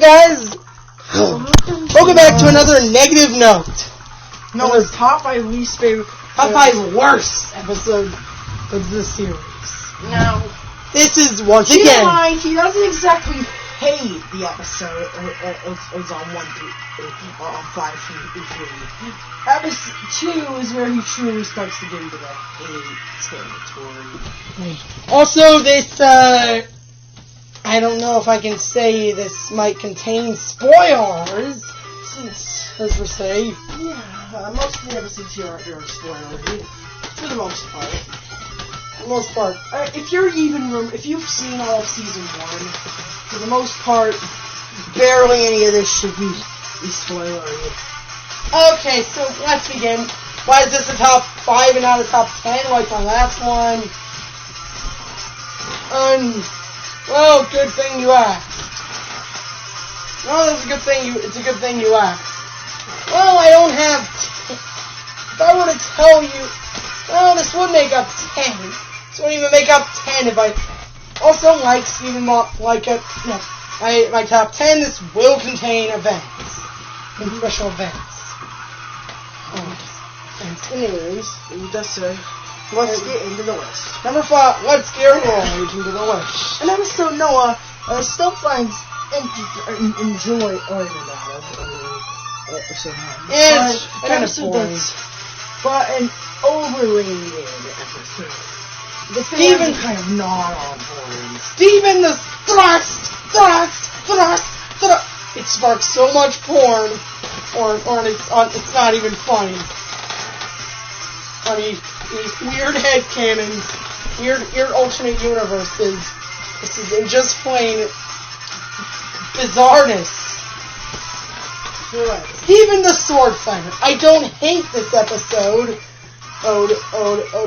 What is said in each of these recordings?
guys? Welcome back to another negative note. No, it's top 5 least favorite. Top 5 worst episode of this series. Now, this is once keep again. in mind, he doesn't exactly hate the episode. It's on 1 through 5 through 3. Episode 2 is where he truly starts to get into the hate territory. Also, this, I don't know if I can say this might contain spoilers, as we say. Yeah, most of the episodes here are spoilery, for the most part. For the most part. If you've seen all of season 1, for the most part, Barely any of this should be. spoilery. Okay, so let's begin. Why is this a top 5 and not a top 10 like my last one? Well, good thing you asked. No, it's a good thing you asked. Well, I don't have. If I were to tell you, well, this would make up 10. This wouldn't even make up 10 if I. Also, like Stephen, like it. No, my top 10. This will contain events and special events. Anyways, Let's get into the list. Number 5. Let's get right into the list. An episode Noah still finds enjoy It's an kind of episode boring. but an overrated episode. The fans Steven are kind of not on board. Steven the thrust. It sparks so much porn, or it's not even funny. I mean, these weird headcanons, weird alternate universes. This is just plain bizarreness. Right. Steven the Sword Fighter. I don't hate this episode.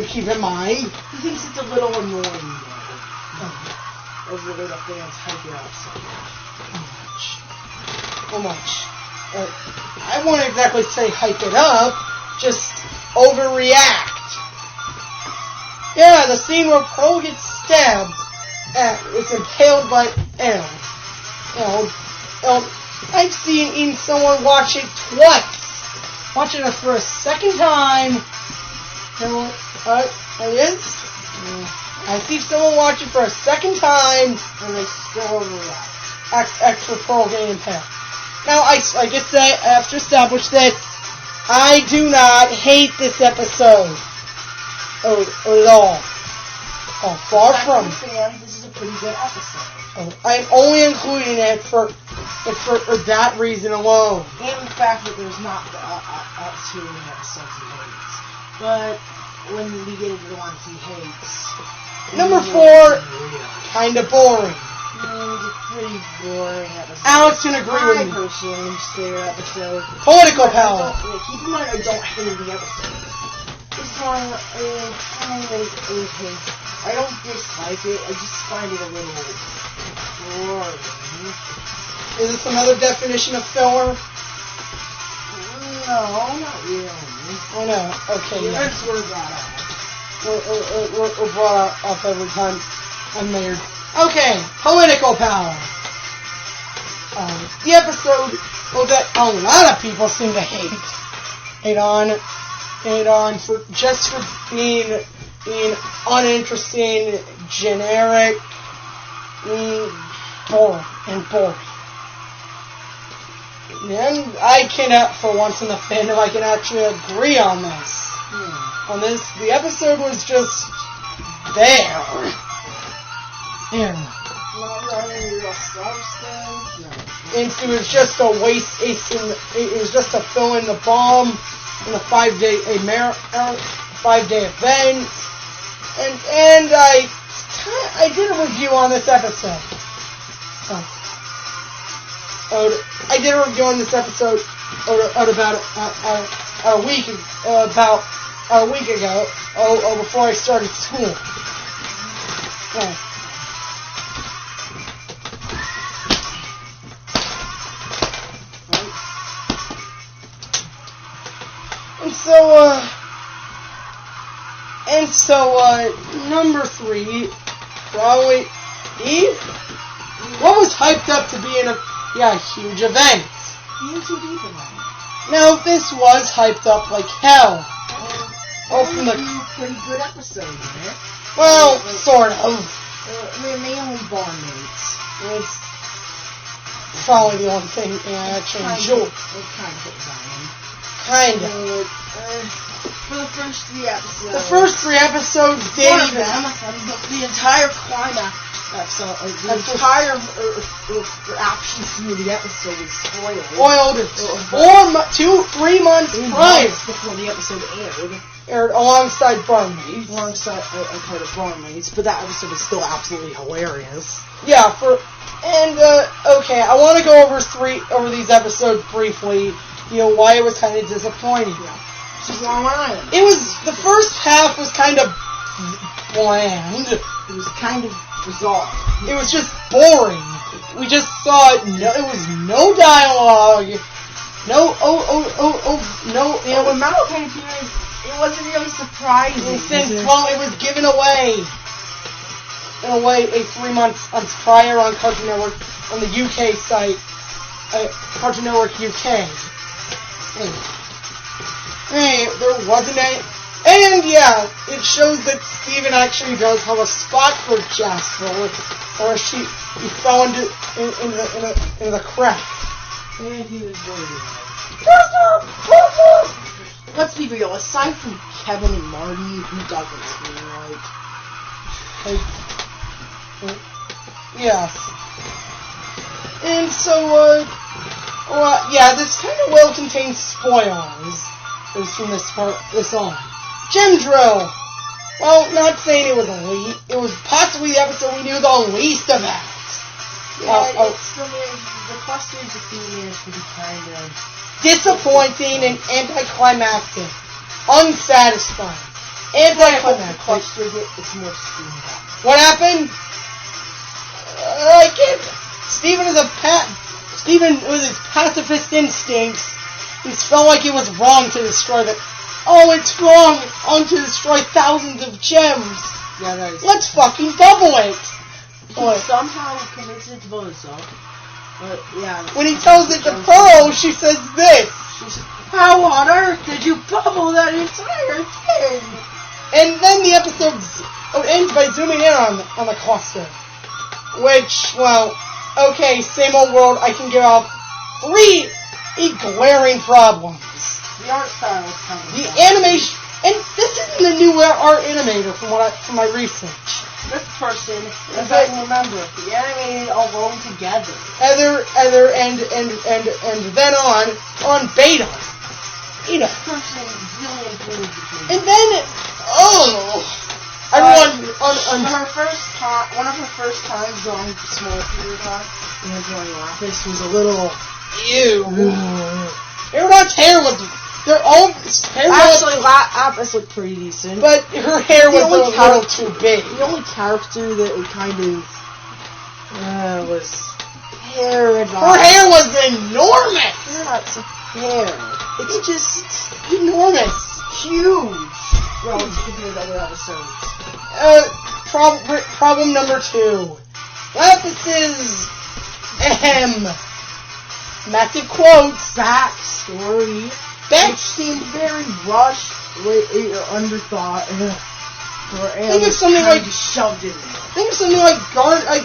Keep in mind. He thinks it's a little annoying, though. Of the way the fans hype it up so much. How much? I won't exactly say hype it up, just overreact. Yeah, the scene where Pearl gets stabbed is impaled by L. I've seen someone watch it twice. Watching it for a second time. It is? I see someone watch it for a second time, and they still overreact. Extra Pearl getting impaled. Now, like I said, I have to establish this. I do not hate this episode. At all. Oh, far from. This is a pretty good episode. I'm only including it for that reason alone. And the fact that there's not too many episodes he hates. But when we get into the ones he hates. Number 4, kinda boring. It's a pretty boring episode. Alex can agree with me. My personal least favorite episode. Political power. Keep in mind, I don't hate the episode. This one is okay. I don't dislike it. I just find it a little boring. Is this another definition of filler? No, not really. Oh no. Okay. The Yeah. events were brought up. We're brought up every time I'm married. Okay, political power. The episode that a lot of people seem to hate on for being uninteresting, generic, boring. And I cannot, for once in the fandom, I can actually agree on this. On this, the episode was just there. Not running real substance. No. It was just a waste. It was just to fill in the bomb in a 5-day event. And I did a review on this episode. I did a review on this episode about a week ago. Before I started school. And so, number 3, probably Eve. What was hyped up to be Yeah, huge event. Being too deep in that. Now, this was hyped up like hell. From the... pretty good episode, man. Well, sort of. Mainly barmaids. It's probably the only thing I actually enjoy. It kind of hit Zion. Kind of. For the first 3 episodes. The first 3 episodes did One of even... them, the entire climax, the entire action scene of the episode was spoiled. 3 months prior. Before the episode Aired alongside Barmaids. Alongside a part of Barmaids, but that episode was still absolutely hilarious. Yeah, okay, I want to go over these episodes briefly, why it was kind of disappointing. Yeah. Just Long Island. It was, the first half was kind of bland. It was kind of bizarre. It was just boring. We just saw it was no dialogue, no, when Malachi appeared, it wasn't really surprising. Since, it was given away. In a way, 3 months prior on Cartoon Network, on the UK site, Cartoon Network UK. Hey, there wasn't any, and yeah, it shows that Steven actually does have a spot for Jasper, or he fell into the crack. And he was worried. Let's be real, aside from Kevin and Marty, who doesn't seem like... Yes. And so, this kind of well contains spoilers. From this on. Gem Drill! Well, not saying it was it was possibly the episode we knew the least about. The clusters of females would be kind of... disappointing and anticlimactic. Unsatisfying. Anticlimactic. Clusters, it's more steamed up. What happened? Steven with his pacifist instincts, it felt like it was wrong to destroy that. Oh, it's wrong to destroy thousands of gems. Yeah, that is. Let's fucking double it. He somehow convinced it to blow itself. But yeah. When he tells it to Pearl, she says this. She says, "How on earth did you bubble that entire thing?" And then the episode ends by zooming in on the cluster. Which, well, okay, same old world. I can get off 3 glaring problems. The art style is kind of... The animation... And this isn't the new art animator from my research. This person, as I remember, the animated all rolled together. Either and then on beta. This person really improved between. And then, everyone on her first time, one of her first times drawing small figures drawing Lapis was a little... Ew. Aerodot's hair was... They're all... Actually, Lapis looked pretty decent. But her hair was a little too big. The only character that was kind of... was... Aerodot. Her hair was enormous! Aerodot's hair. It's just... enormous. Huge. Relative compared to other episodes. Problem number 2. Lapis' massive quotes. Backstory. That seemed very rushed, underthought. Think of something like shoved in there. Think of something like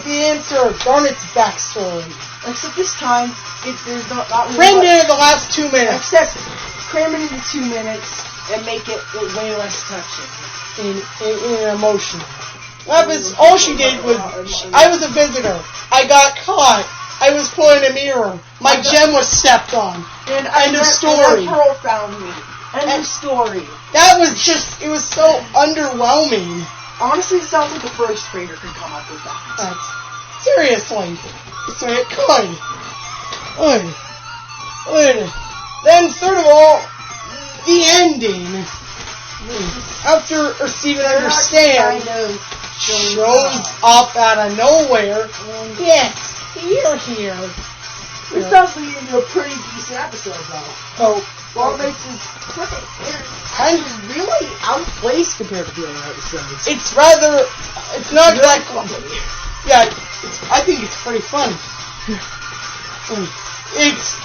the answer of Garnet's backstory. Except this time, there's not really crammed in the last 2 minutes. Except cram it into 2 minutes and make it way less touching. In emotional. Lapis, all she did was, I was a visitor. I got caught. I was put in a mirror. My gem was stepped on. End of story. And Pearl found me. End of story. That was just, it was so underwhelming. Honestly, it sounds like the first grader could come up with that. Seriously. So it could. Then, third of all, the ending. After Steven understands, shows up out of nowhere. Yes, you're here. This does lead into a pretty decent episode, though. Barmaids is kind of really out of place compared to the other episodes. It's not exactly... Yeah, I think it's pretty funny.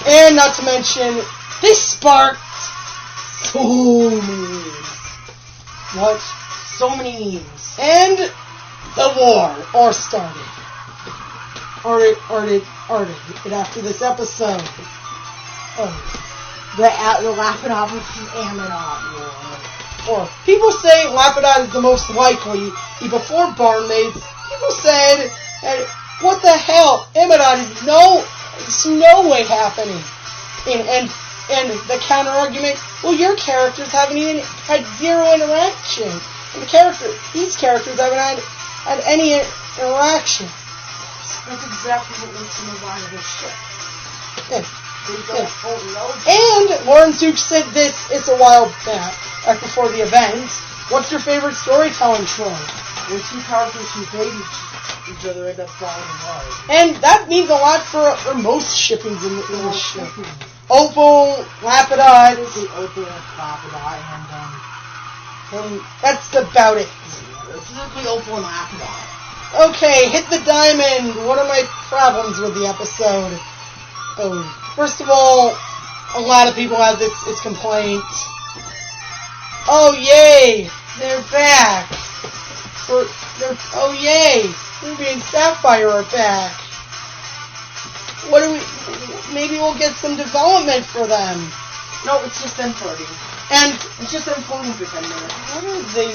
And not to mention, this sparked so many memes. What? So many memes. And the war started. Or did it after this episode? The Lapidot versus Amidot war. Or people say Lapidot is the most likely. Before Barmaids, people said, what the hell? Amidot is no way happening. And the counter argument, well, your characters haven't even had zero interaction. And these characters haven't had any interaction. That's exactly what makes them a viable ship. And Lauren Zook said this, it's a while back before the event. What's your favorite storytelling trope? When two characters who hate each other end up falling in love. And that means a lot for most shippings in the show. Opal, Lapidot. The Opal, Lapidot, and that's about it. Specifically Opal and Lapidot. Okay, hit the diamond. What are my problems with the episode? First of all, a lot of people have its complaint. Oh yay, they're back. Oh yay, Ruby and Sapphire are back. Maybe we'll get some development for them. No, it's just them flirting. And it's just them flirting for 10 minutes. What are they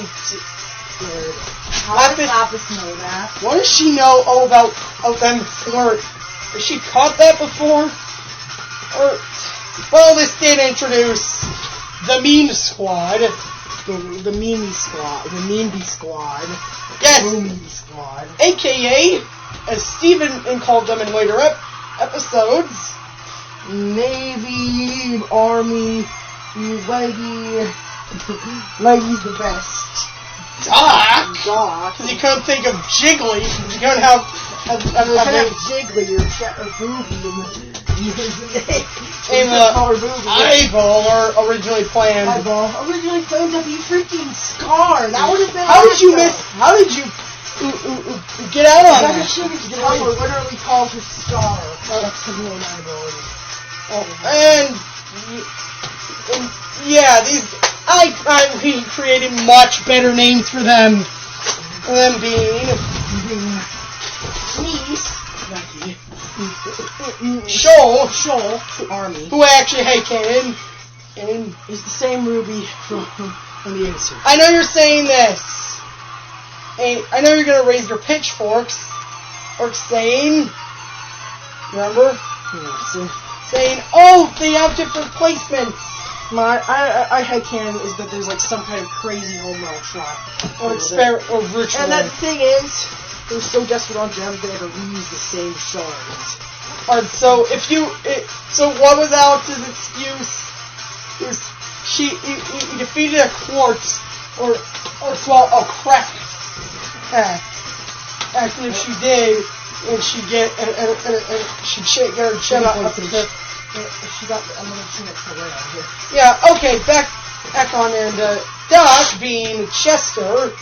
How does Lapis know that? What does she know about them flirt? Has she caught that before? Well, this did introduce the Meme Squad. The Meme Squad. The Meme Squad. Yes. The Meme Squad. AKA, as Steven called them in later episodes, Navy, Army, Leggy. Leggy's the best. Doc. Because you couldn't think of Jiggly. You couldn't have Jiggly or Booby. Eyeball originally planned. Eyeball originally planned to be freaking Scar. That would have been. How did you get out on that? Tyler literally calls her Scar. That's the real Eyeball. And yeah, we created much better names for them. Them being Shoal, Army, who actually Canon, and is the same Ruby from the insert. I know you're saying this. I know you're gonna raise your pitchforks, or saying, remember? Yeah, saying, oh, they have different placements. I headcanon is that there's like some kind of crazy home run shot. Or ritual. And that thing is, they're so desperate on gems they had to reuse the same shards. Alright, so so what was Alex's excuse? He defeated a quartz, or a crack. Actually, if she did, and she'd get her gem up to she got, I'm gonna turn it to right here. Yeah, okay, back on, and Doc being Chester,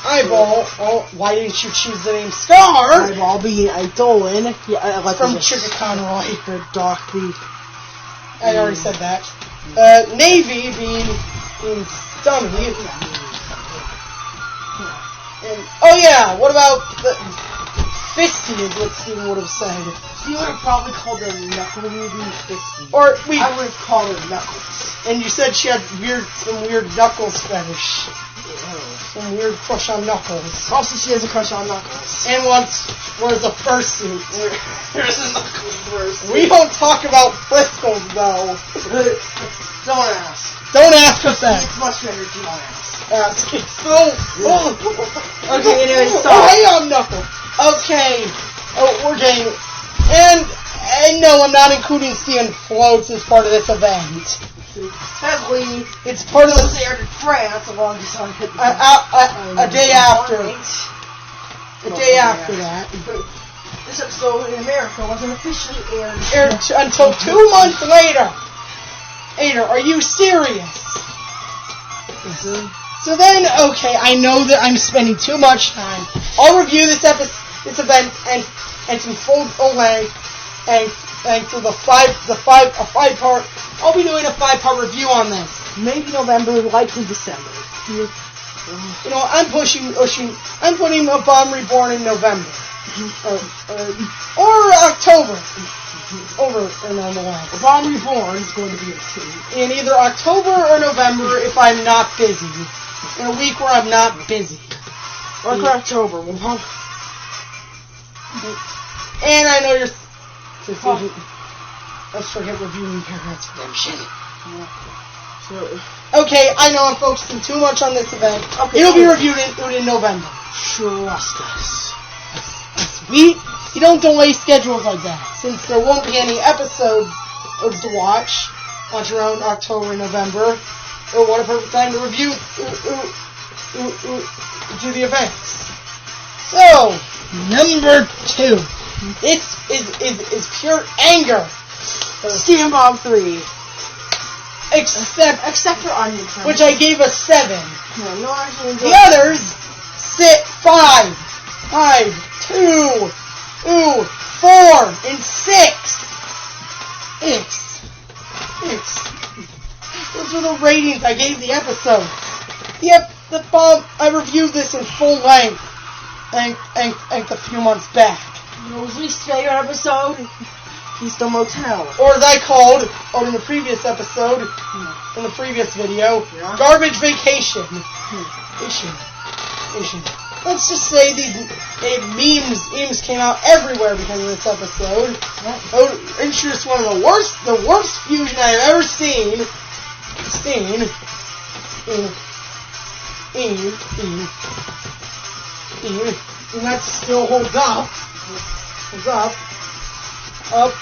Eyeball, why didn't you choose the name Scar? Eyeball being Idolin, from Chicaconroy. For Doc being... I already said that. Navy being Stummy. And, oh yeah, what about the... Fisty is what Steven would have said. He would have probably called her Knuckle Ruby Fisty. I would have called her Knuckles. And you said she had some weird Knuckles fetish. Some weird crush on Knuckles. Also, she has a crush on Knuckles. And once wears a fursuit. There's a Knuckles fursuit. We don't talk about Bristles, though. Don't ask. Don't ask us that. It's much better to not ask. Ask. Okay, anyway, stop. Oh, hey, I'm Knuckles. Okay. We're getting... And no, I'm not including Steven Floats as part of this event. Sadly, it's part of the... They are in France along the sun. A day after. A day after that. This episode in America wasn't officially aired until 2 months later. Are you serious? So then, okay, I know that I'm spending too much time. I'll review this event and some full length thanks to a 5-part. I'll be doing a 5-part review on this. Maybe November, likely December. You know, I'm putting a Bomb Reborn in November. Or October. Over and on the line. A Bomb Reborn is going to be in either October or November if I'm not busy. In a week where I'm not busy. Or October. And I know you're... Let's forget reviewing Paradox Redemption. Okay, I know I'm focusing too much on this event. Okay, it'll be reviewed in November. Trust us. You don't delay schedules like that. Since there won't be any episodes to watch around October and November, what a perfect time to review do the events. So, number 2. This is pure anger. Steam Bomb 3. Except for Onion, which I gave a 7. No, actually, the others sit 5, 2, 4, and 6. Those were the ratings I gave the episode. The bomb. I reviewed this in full length, and a few months back. Your least favorite episode. Keystone Motel. Or as I called, in the previous episode, in the previous video, Garbage Vacation. Let's just say these memes came out everywhere because of this episode. Introduced one of the worst fusion I've ever seen. And that still holds up. Up.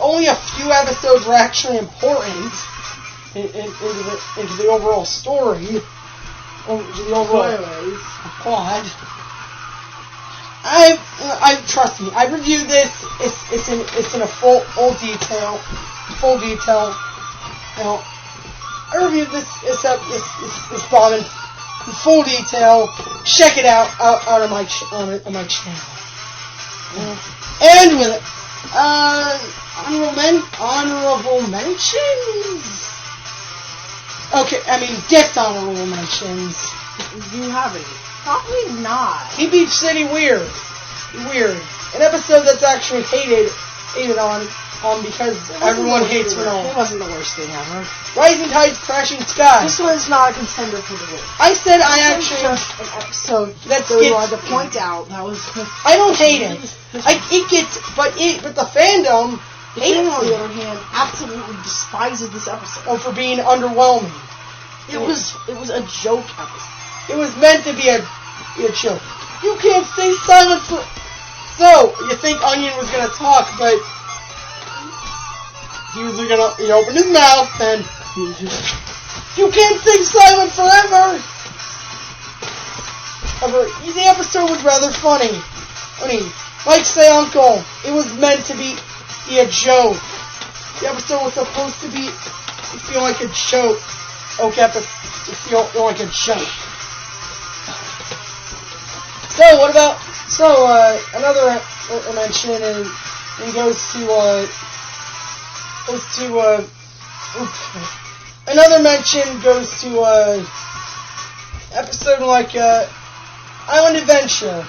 Only a few episodes were actually important into the overall story, into the overall plot. Trust me, I reviewed this. It's in a full detail. I reviewed this bomb in full detail. Check it out on my channel. And with it, honorable mentions. Okay, I mean dishonorable mentions. Do you have any? Probably not. He beats City Weird. An episode that's actually hated on because everyone hates Renault. It wasn't the worst thing ever. Rising Tides, Crashing Skies. This one's not a contender for the win. I said I actually just an episode that we wanted to point out. That was. I don't hate it. But the fandom hates it. On the other hand, absolutely despises this episode. For being underwhelming. It was a joke episode. It was meant to be a joke. You can't stay silent for. So you think Onion was gonna talk, but. He opened his mouth and you can't stay silent forever. However, the episode was rather funny. Like say Uncle, it was meant to be a joke. The episode was supposed to feel like a joke. Feel like a joke. So another mention and goes to another mention goes to episode like Island Adventure,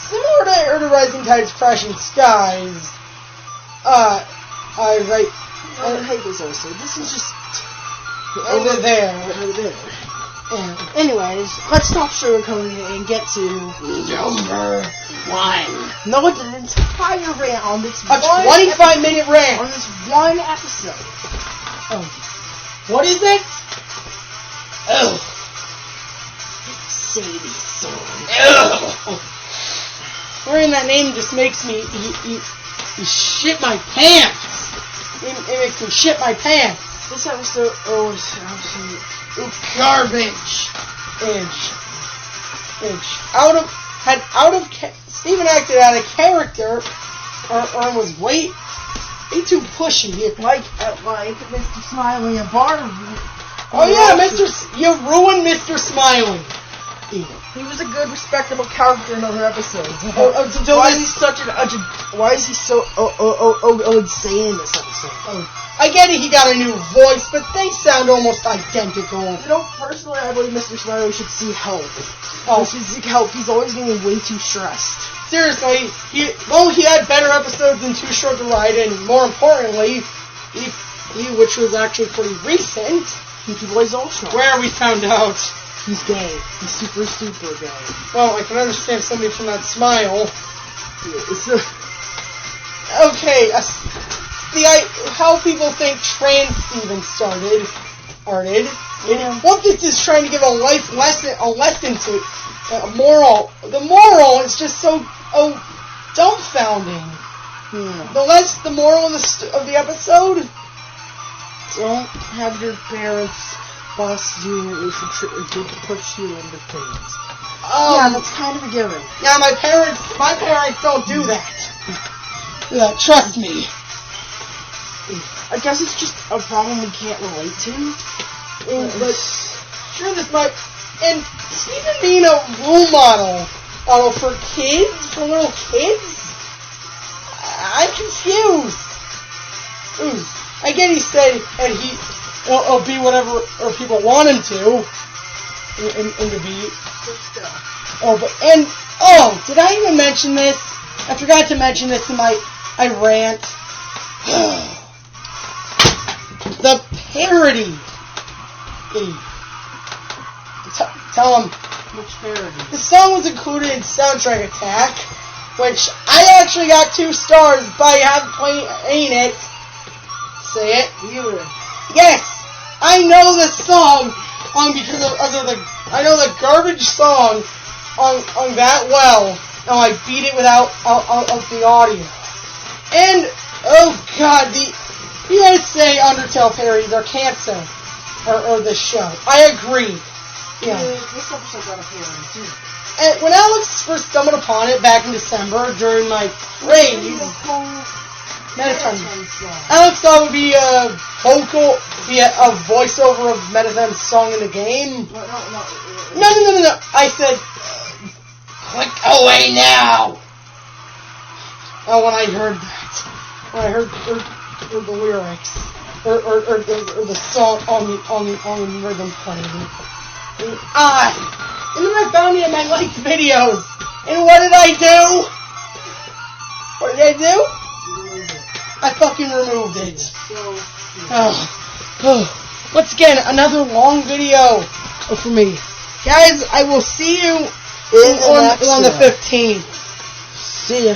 similar to Rising Tides, Crashing Skies. I hate this episode. This is just over there. Yeah. Anyways, let's stop sugarcoating it and get to number 1. No, it's an entire round. It's a 25-minute rant on this one episode. Oh, what is it? Oh, Sadie Song. Oh. Hearing that name just makes me shit my pants. It makes me shit my pants. This episode was absolute garbage. Steven acted out of character, or was way too pushy. Like Mr. Smiley and Barbie Oh yeah, you ruined Mr. Smiley. He was a good, respectable character in other episodes. Why is he so insane in this episode? I get it, he got a new voice, but they sound almost identical. You know, personally, I believe Mr. Smiley should seek help. Oh. He should seek help. He's always getting way too stressed. Seriously, he had better episodes than Too Short to Ride, and more importantly, which was actually pretty recent, Peaky Boys Ultra, where we found out he's gay. He's super, super gay. Well, I can understand somebody from that smile. Okay, how people think Trans Steven started. What this is trying to give a life lesson to a moral. The moral is just so dumbfounding. The moral of the episode. Don't have your parents boss you or push you into things. Yeah, that's kind of a given. Yeah, my parents don't do that. Yeah, trust me. I guess it's just a problem we can't relate to. But sure, this might. And Steven being a role model for little kids, I'm confused. I get he said, and he'll be whatever or people want him to, and to be. Did I even mention this? I forgot to mention this in my rant. The parody. Tell him. Which parody? The song was included in Soundtrack Attack, which I actually got 2 stars by playing it. Say it. You. Yes, I know the song because I know the garbage song on that well. And I beat it without the audio. And oh god, you guys say Undertale parodies are cancer, or this show. I agree. Yeah. This episode got a parody too. And when Alex first stumbled upon it back in December during my praise, Alex thought it would be a voiceover of Metathem's song in the game. No. I said, click away now. Oh, when I heard that, when I heard the lyrics, or the song on the rhythm playing, and then I found it in my liked videos, and what did I do? I fucking removed it. Once again, another long video for me. Guys, I will see you on the 15th. See ya.